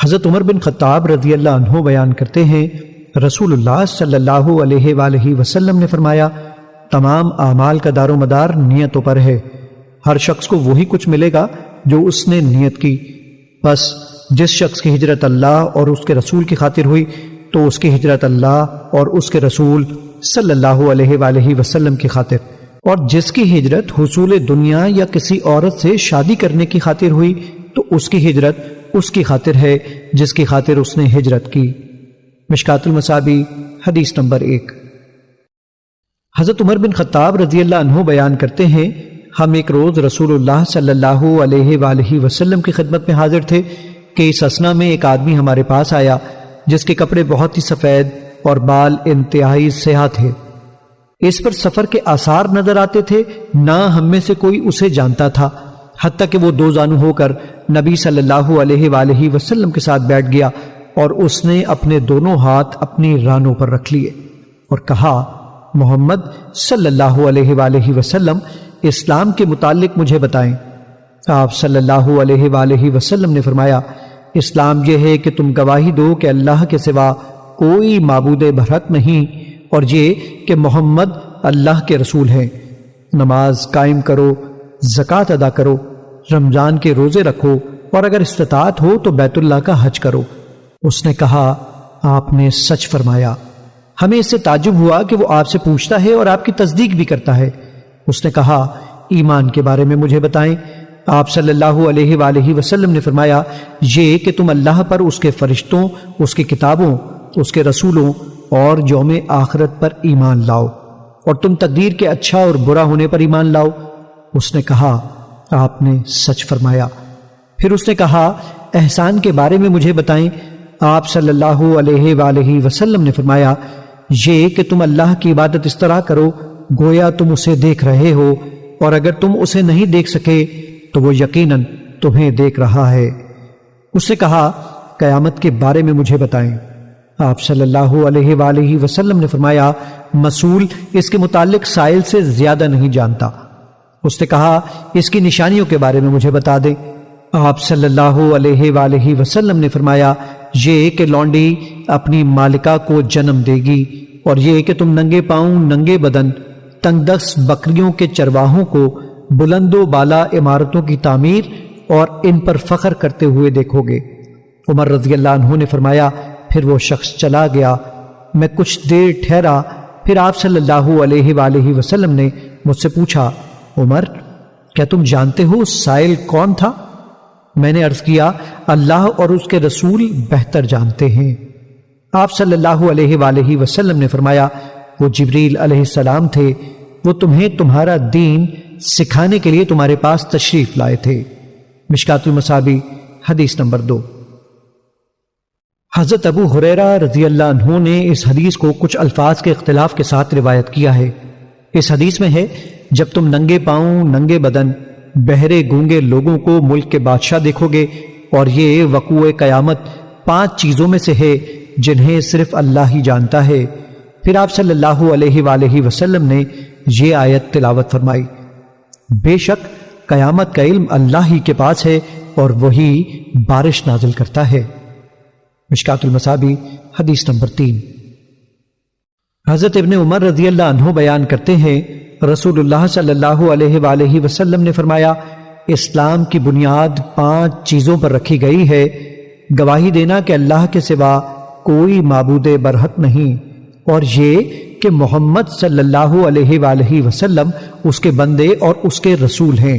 حضرت عمر بن خطاب رضی اللہ عنہ بیان کرتے ہیں، رسول اللہ صلی اللہ علیہ وآلہ وسلم نے فرمایا، تمام اعمال کا دار و مدار نیتوں پر ہے۔ ہر شخص کو وہی کچھ ملے گا جو اس نے نیت کی، بس جس شخص کی ہجرت اللہ اور اس کے رسول کی خاطر ہوئی تو اس کی ہجرت اللہ اور اس کے رسول صلی اللہ علیہ وآلہ وسلم کی خاطر، اور جس کی ہجرت حصول دنیا یا کسی عورت سے شادی کرنے کی خاطر ہوئی تو اس کی ہجرت اس کی خاطر ہے جس کی خاطر اس نے ہجرت کی۔ مشکات المصابیح حدیث نمبر 1۔ حضرت عمر بن خطاب رضی اللہ عنہ بیان کرتے ہیں، ہم ایک روز رسول اللہ صلی اللہ علیہ وآلہ وسلم کی خدمت میں حاضر تھے کہ اس اثنا میں ایک آدمی ہمارے پاس آیا جس کے کپڑے بہت ہی سفید اور بال انتہائی سیاہ تھے۔ اس پر سفر کے آثار نظر آتے تھے، نہ ہم میں سے کوئی اسے جانتا تھا، حتیٰ کہ وہ دو زانو ہو کر نبی صلی اللہ علیہ وآلہ وسلم کے ساتھ بیٹھ گیا اور اس نے اپنے دونوں ہاتھ اپنی رانوں پر رکھ لیے اور کہا، محمد صلی اللہ علیہ وآلہ وسلم اسلام کے متعلق مجھے بتائیں۔ آپ صلی اللہ علیہ وآلہ وسلم نے فرمایا، اسلام یہ ہے کہ تم گواہی دو کہ اللہ کے سوا کوئی معبود برحق نہیں اور یہ کہ محمد اللہ کے رسول ہیں، نماز قائم کرو، زکوٰۃ ادا کرو، رمضان کے روزے رکھو، اور اگر استطاعت ہو تو بیت اللہ کا حج کرو۔ اس نے کہا، آپ نے سچ فرمایا۔ ہمیں اس سے تعجب ہوا کہ وہ آپ سے پوچھتا ہے اور آپ کی تصدیق بھی کرتا ہے۔ اس نے کہا، ایمان کے بارے میں مجھے بتائیں۔ آپ صلی اللہ علیہ وآلہ وسلم نے فرمایا، یہ کہ تم اللہ پر، اس کے فرشتوں، اس کی کتابوں، اس کے رسولوں اور یوم آخرت پر ایمان لاؤ، اور تم تقدیر کے اچھا اور برا ہونے پر ایمان لاؤ۔ اس نے کہا، آپ نے سچ فرمایا۔ پھر اس نے کہا، احسان کے بارے میں مجھے بتائیں۔ آپ صلی اللہ علیہ وآلہ وسلم نے فرمایا، یہ کہ تم اللہ کی عبادت اس طرح کرو گویا تم اسے دیکھ رہے ہو، اور اگر تم اسے نہیں دیکھ سکے تو وہ یقیناً تمہیں دیکھ رہا ہے۔ اس نے کہا، قیامت کے بارے میں مجھے بتائیں۔ آپ صلی اللہ علیہ وآلہ وسلم نے فرمایا، مسئول اس کے متعلق سائل سے زیادہ نہیں جانتا۔ اس نے کہا، اس کی نشانیوں کے بارے میں مجھے بتا دیں۔ آپ صلی اللہ علیہ وآلہ وسلم نے فرمایا، یہ کہ لونڈی اپنی مالکہ کو جنم دے گی، اور یہ کہ تم ننگے پاؤں ننگے بدن تنگ دست بکریوں کے چرواہوں کو بلند و بالا عمارتوں کی تعمیر اور ان پر فخر کرتے ہوئے دیکھو گے۔ عمر رضی اللہ عنہ نے فرمایا، پھر وہ شخص چلا گیا۔ میں کچھ دیر ٹھہرا، پھر آپ صلی اللہ علیہ وآلہ وسلم نے مجھ سے پوچھا، عمر کیا تم جانتے ہو سائل کون تھا؟ میں نے عرض کیا، اللہ اور اس کے رسول بہتر جانتے ہیں۔ آپ صلی اللہ علیہ وآلہ وسلم نے فرمایا، وہ جبریل علیہ السلام تھے، وہ تمہیں تمہارا دین سکھانے کے لیے تمہارے پاس تشریف لائے تھے۔ مشکات المصابیح حدیث نمبر 2۔ حضرت ابو ہریرہ رضی اللہ عنہ نے اس حدیث کو کچھ الفاظ کے اختلاف کے ساتھ روایت کیا ہے۔ اس حدیث میں ہے، جب تم ننگے پاؤں ننگے بدن بہرے گونگے لوگوں کو ملک کے بادشاہ دیکھو گے، اور یہ وقوع قیامت 5 چیزوں میں سے ہے جنہیں صرف اللہ ہی جانتا ہے۔ پھر آپ صلی اللہ علیہ وآلہ وسلم نے یہ آیت تلاوت فرمائی، بے شک قیامت کا علم اللہ ہی کے پاس ہے اور وہی بارش نازل کرتا ہے۔ مشکات المصابیح حدیث نمبر 3۔ حضرت ابن عمر رضی اللہ عنہ بیان کرتے ہیں، رسول اللہ صلی اللہ علیہ وآلہ وسلم نے فرمایا، اسلام کی بنیاد 5 چیزوں پر رکھی گئی ہے، گواہی دینا کہ اللہ کے سوا کوئی معبود برحق نہیں، اور یہ کہ محمد صلی اللہ علیہ وآلہ وسلم اس کے بندے اور اس کے رسول ہیں،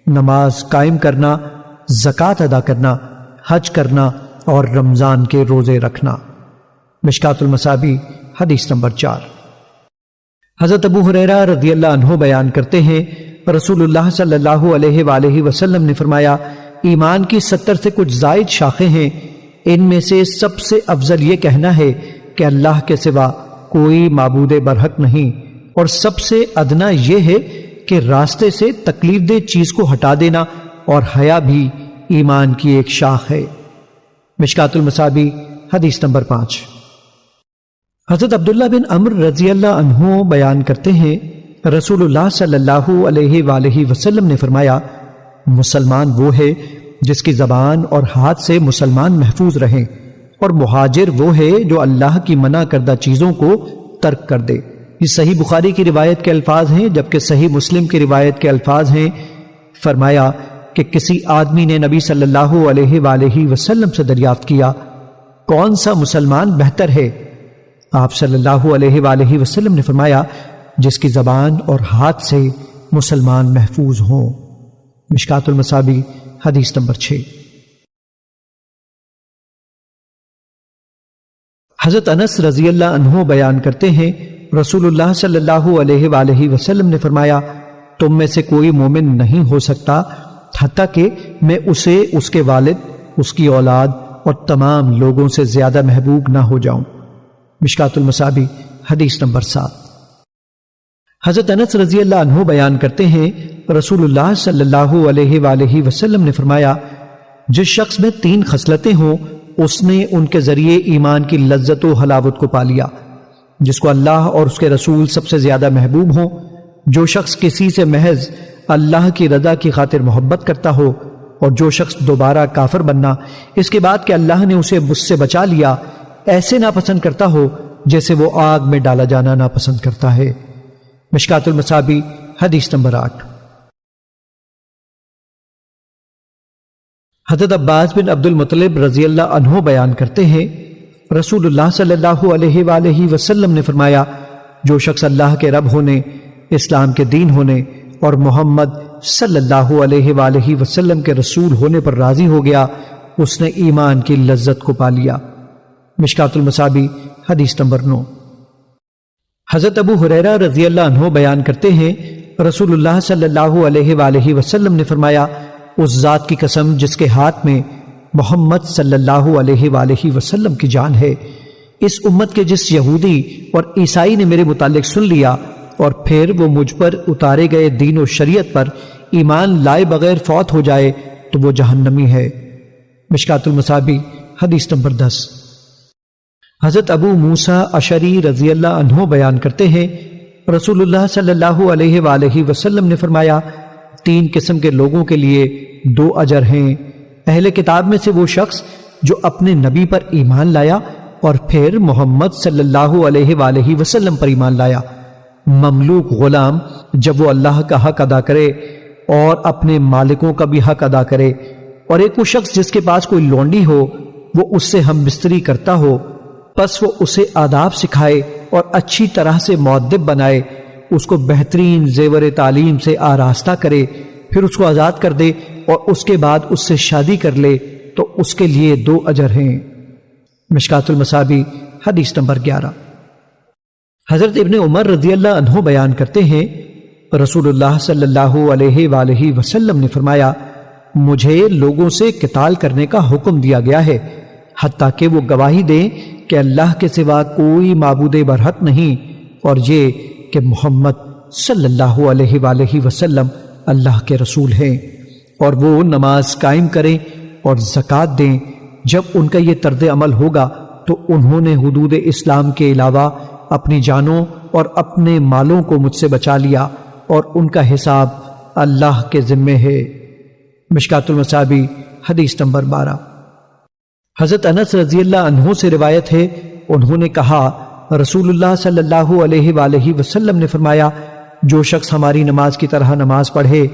نماز قائم کرنا، زکوٰۃ ادا کرنا، حج کرنا اور رمضان کے روزے رکھنا۔ مشکات المصابیح حدیث نمبر 4۔ حضرت ابو ہریرہ رضی اللہ عنہ بیان کرتے ہیں، رسول اللہ صلی اللہ علیہ وآلہ وسلم نے فرمایا، ایمان کی 70 سے کچھ زائد شاخیں ہیں، ان میں سے سب سے افضل یہ کہنا ہے کہ اللہ کے سوا کوئی معبود برحق نہیں، اور سب سے ادنا یہ ہے کہ راستے سے تکلیف دہ چیز کو ہٹا دینا، اور حیا بھی ایمان کی ایک شاخ ہے۔ مشکات المصابیح حدیث نمبر 5۔ حضرت عبداللہ بن عمر رضی اللہ عنہ بیان کرتے ہیں، رسول اللہ صلی اللہ علیہ وآلہ وسلم نے فرمایا، مسلمان وہ ہے جس کی زبان اور ہاتھ سے مسلمان محفوظ رہیں، اور مہاجر وہ ہے جو اللہ کی منع کردہ چیزوں کو ترک کر دے۔ یہ صحیح بخاری کی روایت کے الفاظ ہیں، جبکہ صحیح مسلم کی روایت کے الفاظ ہیں۔ فرمایا کہ کسی آدمی نے نبی صلی اللہ علیہ وآلہ وسلم سے دریافت کیا، کون سا مسلمان بہتر ہے؟ آپ صلی اللہ علیہ وآلہ وسلم نے فرمایا، جس کی زبان اور ہاتھ سے مسلمان محفوظ ہوں۔ مشکات المصابیح حدیث نمبر 6۔ حضرت انس رضی اللہ عنہ بیان کرتے ہیں، رسول اللہ صلی اللہ علیہ وآلہ وسلم نے فرمایا، تم میں سے کوئی مومن نہیں ہو سکتا حتیٰ کہ میں اسے، اس کے والد، اس کی اولاد اور تمام لوگوں سے زیادہ محبوب نہ ہو جاؤں۔ مشکات المصابیح حدیث نمبر 7۔ حضرت انس رضی اللہ عنہ بیان کرتے ہیں، رسول اللہ صلی اللہ علیہ وآلہ وسلم نے فرمایا، جس شخص میں 3 خصلتیں ہوں اس نے ان کے ذریعے ایمان کی لذت و حلاوت کو پا لیا، جس کو اللہ اور اس کے رسول سب سے زیادہ محبوب ہوں، جو شخص کسی سے محض اللہ کی رضا کی خاطر محبت کرتا ہو، اور جو شخص دوبارہ کافر بننا اس کے بعد کہ اللہ نے اسے مجھ سے بچا لیا ایسے ناپسند کرتا ہو جیسے وہ آگ میں ڈالا جانا ناپسند کرتا ہے۔ مشکات المصابیح حدیث نمبر 8۔ حضرت عباس بن عبد المطلب رضی اللہ عنہ بیان کرتے ہیں، رسول اللہ صلی اللہ علیہ وآلہ وسلم نے فرمایا، جو شخص اللہ کے رب ہونے، اسلام کے دین ہونے اور محمد صلی اللہ علیہ وآلہ وسلم کے رسول ہونے پر راضی ہو گیا، اس نے ایمان کی لذت کو پا لیا۔ مشکات المصابیح حدیث نمبر 9۔ حضرت ابو ہریرہ رضی اللہ عنہ بیان کرتے ہیں، رسول اللہ صلی اللہ علیہ وآلہ وسلم نے فرمایا، اس ذات کی قسم جس کے ہاتھ میں محمد صلی اللہ علیہ وآلہ وسلم کی جان ہے، اس امت کے جس یہودی اور عیسائی نے میرے متعلق سن لیا اور پھر وہ مجھ پر اتارے گئے دین و شریعت پر ایمان لائے بغیر فوت ہو جائے تو وہ جہنمی ہے۔ مشکات المصابیح حدیث نمبر 10۔ حضرت ابو موسیٰ اشعری رضی اللہ عنہ بیان کرتے ہیں، رسول اللہ صلی اللہ علیہ وآلہ وسلم نے فرمایا، 3 قسم کے لوگوں کے لیے 2 اجر ہیں۔ اہل کتاب میں سے وہ شخص جو اپنے نبی پر ایمان لایا اور پھر محمد صلی اللہ علیہ وآلہ وسلم پر ایمان لایا۔ مملوک غلام جب وہ اللہ کا حق ادا کرے اور اپنے مالکوں کا بھی حق ادا کرے، اور ایک وہ شخص جس کے پاس کوئی لونڈی ہو، وہ اس سے ہم بستری کرتا ہو، پس وہ اسے آداب سکھائے اور اچھی طرح سے مؤدب بنائے، اس کو بہترین زیور تعلیم سے آراستہ کرے، پھر اس کو آزاد کر دے اور اس کے بعد اس سے شادی کر لے، تو اس کے لیے 2 اجر ہیں۔ مشکات المصابیح حدیث نمبر 11۔ حضرت ابن عمر رضی اللہ عنہ بیان کرتے ہیں، رسول اللہ صلی اللہ علیہ وآلہ وسلم نے فرمایا، مجھے لوگوں سے قتال کرنے کا حکم دیا گیا ہے حتیٰ کہ وہ گواہی دیں کہ اللہ کے سوا کوئی معبود برحق نہیں، اور یہ کہ محمد صلی اللہ علیہ وآلہ وسلم اللہ کے رسول ہیں، اور وہ نماز قائم کریں اور زکوٰۃ دیں۔ جب ان کا یہ طرز عمل ہوگا تو انہوں نے حدود اسلام کے علاوہ اپنی جانوں اور اپنے مالوں کو مجھ سے بچا لیا، اور ان کا حساب اللہ کے ذمے ہے۔ مشکات المصابیح حدیث نمبر 12۔ حضرت انس رضی اللہ عنہ سے روایت ہے، انہوں نے کہا، رسول اللہ صلی اللہ علیہ وآلہ وسلم نے فرمایا، جو شخص ہماری نماز کی طرح نماز پڑھے،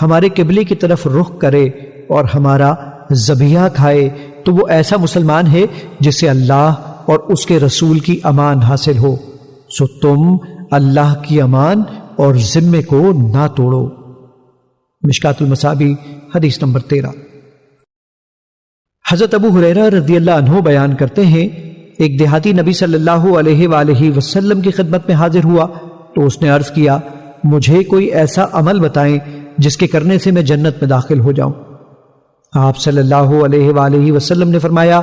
ہمارے قبلے کی طرف رخ کرے اور ہمارا ذبیحہ کھائے تو وہ ایسا مسلمان ہے جسے اللہ اور اس کے رسول کی امان حاصل ہو، سو تم اللہ کی امان اور ذمے کو نہ توڑو۔ مشکات المصابیح حدیث نمبر 13۔ حضرت ابو ہریرہ رضی اللہ عنہ بیان کرتے ہیں، ایک دیہاتی نبی صلی اللہ علیہ وآلہ وسلم کی خدمت میں حاضر ہوا تو اس نے عرض کیا، مجھے کوئی ایسا عمل بتائیں جس کے کرنے سے میں جنت میں داخل ہو جاؤں۔ آپ صلی اللہ علیہ وآلہ وسلم نے فرمایا،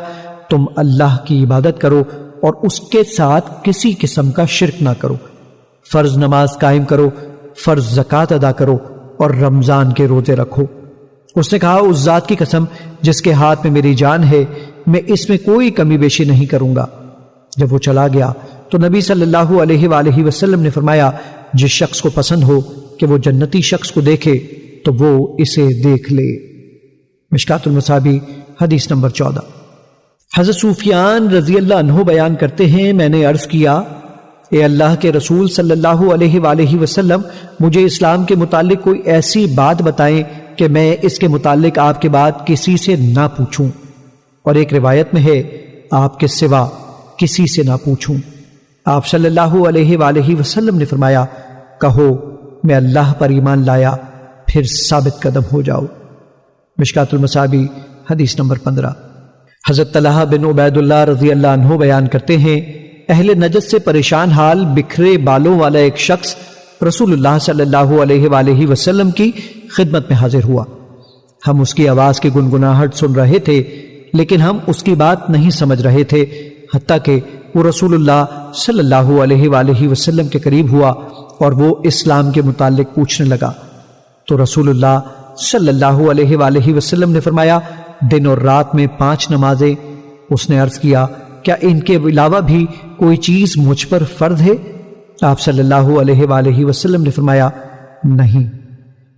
تم اللہ کی عبادت کرو اور اس کے ساتھ کسی قسم کا شرک نہ کرو، فرض نماز قائم کرو، فرض زکوٰۃ ادا کرو اور رمضان کے روزے رکھو۔ اس نے کہا، اس ذات کی قسم جس کے ہاتھ میں میری جان ہے، میں اس میں کوئی کمی بیشی نہیں کروں گا۔ جب وہ چلا گیا تو نبی صلی اللہ علیہ وآلہ وسلم نے فرمایا، جس شخص کو پسند ہو کہ وہ جنتی شخص کو دیکھے تو وہ اسے دیکھ لے۔ مشکات المصابیح حدیث نمبر 14۔ حضرت سفیان رضی اللہ عنہ بیان کرتے ہیں، میں نے عرض کیا، اے اللہ کے رسول صلی اللہ علیہ وآلہ وسلم، مجھے اسلام کے متعلق کوئی ایسی بات بتائیں کہ میں اس کے متعلق آپ کے بعد کسی سے نہ پوچھوں، اور ایک روایت میں ہے آپ کے سوا کسی سے نہ پوچھوں۔ آپ صلی اللہ علیہ وآلہ وسلم نے فرمایا، کہو میں اللہ پر ایمان لایا، پھر ثابت قدم ہو جاؤ۔ مشکات المصابیح حدیث نمبر 15۔ حضرت طلحہ بن عبید اللہ رضی اللہ عنہ بیان کرتے ہیں، اہل نجد سے پریشان حال بکھرے بالوں والا ایک شخص رسول اللہ صلی اللہ علیہ وآلہ وسلم کی خدمت میں حاضر ہوا۔ ہم اس کی آواز کی گنگناہٹ سن رہے تھے، لیکن ہم اس کی بات نہیں سمجھ رہے تھے، حتیٰ کہ وہ رسول اللہ صلی اللہ علیہ وآلہ وسلم کے قریب ہوا اور وہ اسلام کے متعلق پوچھنے لگا، تو رسول اللہ صلی اللہ علیہ وآلہ وسلم نے فرمایا، دن اور رات میں 5 نمازیں۔ اس نے عرض کیا، کیا ان کے علاوہ بھی کوئی چیز مجھ پر فرض ہے؟ آپ صلی اللہ علیہ وآلہ وسلم نے فرمایا، نہیں،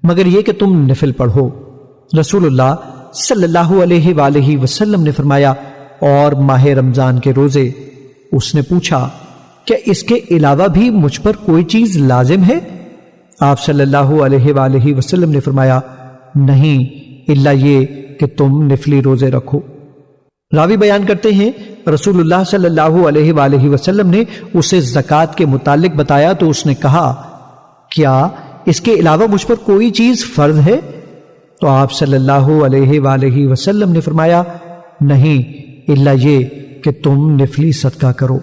مگر یہ کہ تم نفل پڑھو۔ رسول اللہ صلی اللہ علیہ وآلہ وسلم نے فرمایا، اور ماہ رمضان کے روزے۔ اس نے پوچھا، کیا اس کے علاوہ بھی مجھ پر کوئی چیز لازم ہے؟ آپ صلی اللہ علیہ وآلہ وسلم نے فرمایا، نہیں، الا یہ کہ تم نفلی روزے رکھو۔ راوی بیان کرتے ہیں، رسول اللہ صلی اللہ علیہ وآلہ وسلم نے اسے زکوٰۃ کے متعلق بتایا تو اس نے کہا، کیا اس کے علاوہ مجھ پر کوئی چیز فرض ہے؟ تو آپ صلی اللہ علیہ وآلہ وسلم نے فرمایا، نہیں، الا یہ کہ تم نفلی صدقہ کرو۔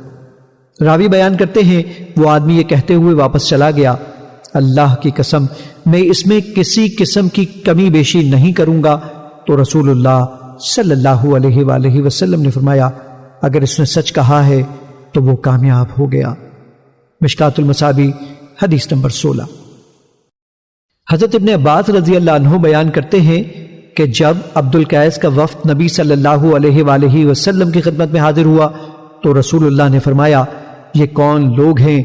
راوی بیان کرتے ہیں، وہ آدمی یہ کہتے ہوئے واپس چلا گیا، اللہ کی قسم میں اس میں کسی قسم کی کمی بیشی نہیں کروں گا۔ تو رسول اللہ صلی اللہ علیہ وآلہ وسلم نے فرمایا، اگر اس نے سچ کہا ہے تو وہ کامیاب ہو گیا۔ مشکات المصابیح حدیث نمبر 16۔ حضرت ابن عباس رضی اللہ عنہ بیان کرتے ہیں کہ جب عبد القیس کا وفد نبی صلی اللہ علیہ وآلہ وسلم کی خدمت میں حاضر ہوا تو رسول اللہ نے فرمایا، یہ کون لوگ ہیں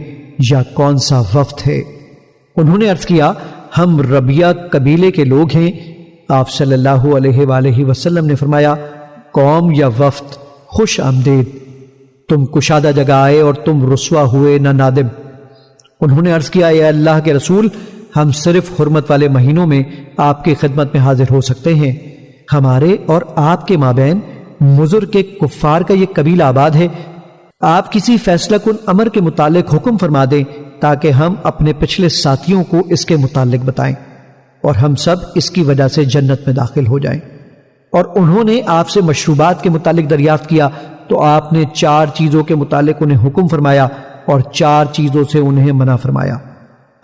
یا کون سا وفد ہے؟ انہوں نے عرض کیا، ہم ربیہ قبیلے کے لوگ ہیں۔ آپ صلی اللہ علیہ وآلہ وسلم نے فرمایا، قوم یا وفد، خوش آمدید، تم کشادہ جگہ آئے اور تم رسوا ہوئے نہ نادم۔ انہوں نے عرض کیا، اے اللہ کے رسول، ہم صرف حرمت والے مہینوں میں آپ کی خدمت میں حاضر ہو سکتے ہیں۔ ہمارے اور آپ کے مابین مضر کے کفار کا یہ قبیلہ آباد ہے۔ آپ کسی فیصلہ کن امر کے متعلق حکم فرما دیں تاکہ ہم اپنے پچھلے ساتھیوں کو اس کے متعلق بتائیں اور ہم سب اس کی وجہ سے جنت میں داخل ہو جائیں۔ اور انہوں نے آپ سے مشروبات کے متعلق دریافت کیا تو آپ نے 4 چیزوں کے متعلق انہیں حکم فرمایا اور 4 چیزوں سے انہیں منع فرمایا۔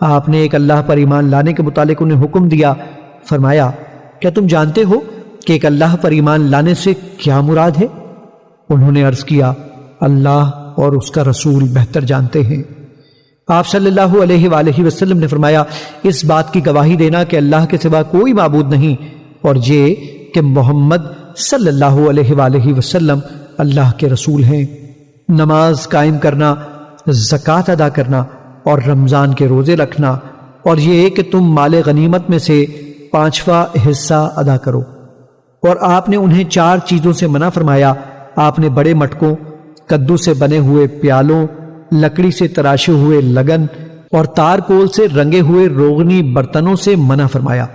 آپ نے ایک اللہ پر ایمان لانے کے متعلق انہیں حکم دیا، فرمایا، کیا تم جانتے ہو کہ ایک اللہ پر ایمان لانے سے کیا مراد ہے؟ انہوں نے عرض کیا، اللہ اور اس کا رسول بہتر جانتے ہیں۔ آپ صلی اللہ علیہ وآلہ وسلم نے فرمایا، اس بات کی گواہی دینا کہ اللہ کے سوا کوئی معبود نہیں، اور یہ کہ محمد صلی اللہ علیہ وآلہ وسلم اللہ کے رسول ہیں، نماز قائم کرنا، زکوٰۃ ادا کرنا اور رمضان کے روزے رکھنا، اور یہ کہ تم مال غنیمت میں سے 5واں حصہ ادا کرو۔ اور آپ نے انہیں 4 چیزوں سے منع فرمایا۔ آپ نے بڑے مٹکوں، کدو سے بنے ہوئے پیالوں، لکڑی سے تراشے ہوئے لگن اور تار کول سے رنگے ہوئے روغنی برتنوں سے منع فرمایا،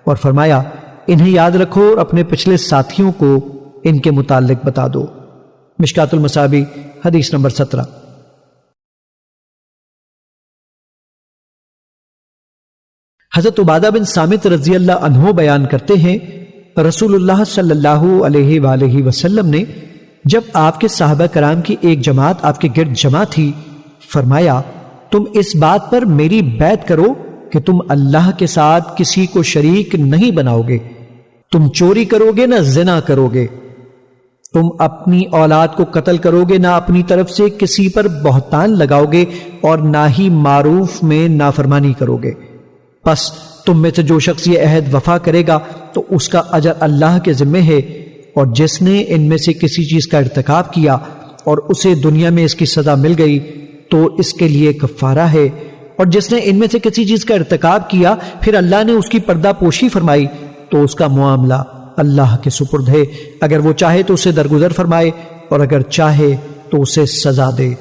اور فرمایا، انہیں یاد رکھو اور اپنے پچھلے ساتھیوں کو ان کے متعلق بتا دو۔ مشکات المصابیح حدیث نمبر 17۔ حضرت عبادہ بن صامت رضی اللہ عنہ بیان کرتے ہیں، رسول اللہ صلی اللہ علیہ وآلہ وسلم نے جب آپ کے صحابہ کرام کی ایک جماعت آپ کے گرد جمع تھی، فرمایا، تم اس بات پر میری بیعت کرو کہ تم اللہ کے ساتھ کسی کو شریک نہیں بناؤ گے، تم چوری کرو گے نہ زنا کرو گے، تم اپنی اولاد کو قتل کرو گے نہ اپنی طرف سے کسی پر بہتان لگاؤ گے، اور نہ ہی معروف میں نافرمانی کرو گے۔ پس تم میں سے جو شخص یہ عہد وفا کرے گا تو اس کا اجر اللہ کے ذمہ ہے، اور جس نے ان میں سے کسی چیز کا ارتکاب کیا اور اسے دنیا میں اس کی سزا مل گئی تو اس کے لیے کفارہ ہے، اور جس نے ان میں سے کسی چیز کا ارتکاب کیا پھر اللہ نے اس کی پردہ پوشی فرمائی تو اس کا معاملہ اللہ کے سپرد ہے، اگر وہ چاہے تو اسے درگزر فرمائے اور اگر چاہے تو اسے سزا دے۔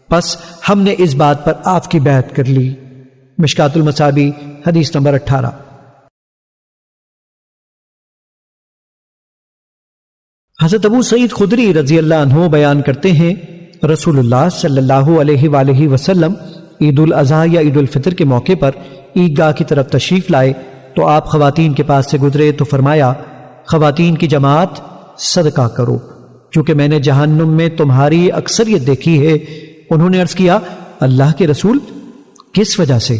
پس ہم نے اس بات پر آپ کی بیعت کر لی۔ مشکات المصابیح حدیث نمبر 18۔ حضرت ابو سعید خدری رضی اللہ عنہ بیان کرتے ہیں، رسول اللہ صلی اللہ علیہ وآلہ وسلم عید الاضحیٰ یا عید الفطر کے موقع پر عیدگاہ کی طرف تشریف لائے تو آپ خواتین کے پاس سے گزرے تو فرمایا، خواتین کی جماعت صدقہ کرو کیونکہ میں نے جہنم میں تمہاری اکثریت دیکھی ہے۔ انہوں نے عرض کیا، اللہ کے رسول کس وجہ سے؟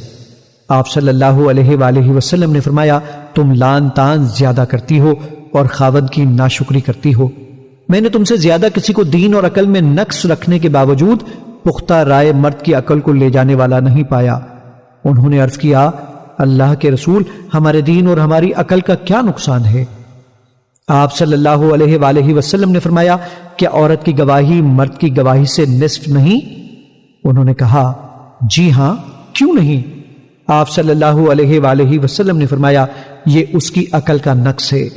آپ صلی اللہ علیہ وآلہ وسلم نے فرمایا، تم لان تان زیادہ کرتی ہو اور خاوند کی ناشکری کرتی ہو۔ میں نے تم سے زیادہ کسی کو دین اور عقل میں نقص رکھنے کے باوجود پختہ رائے مرد کی عقل کو لے جانے والا نہیں پایا۔ انہوں نے عرض کیا، اللہ کے رسول ہمارے دین اور ہماری عقل کا کیا نقصان ہے؟ آپ صلی اللہ علیہ وآلہ وسلم نے فرمایا، کیا عورت کی گواہی مرد کی گواہی سے نصف نہیں؟ انہوں نے کہا، جی ہاں، کیوں نہیں؟ آپ صلی اللہ علیہ وآلہ وسلم نے فرمایا، یہ اس کی عقل کا نقص ہے۔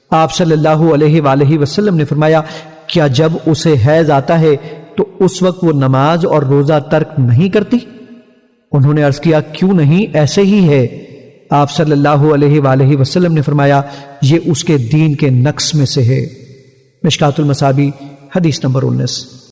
آپ صلی اللہ علیہ وآلہ وسلم نے فرمایا، کیا جب اسے حیض آتا ہے تو اس وقت وہ نماز اور روزہ ترک نہیں کرتی؟ انہوں نے عرض کیا، کیوں نہیں، ایسے ہی ہے۔ آپ صلی اللہ علیہ وآلہ وسلم نے فرمایا، یہ اس کے دین کے نقص میں سے ہے۔ مشکات المصابیح حدیث نمبر 19۔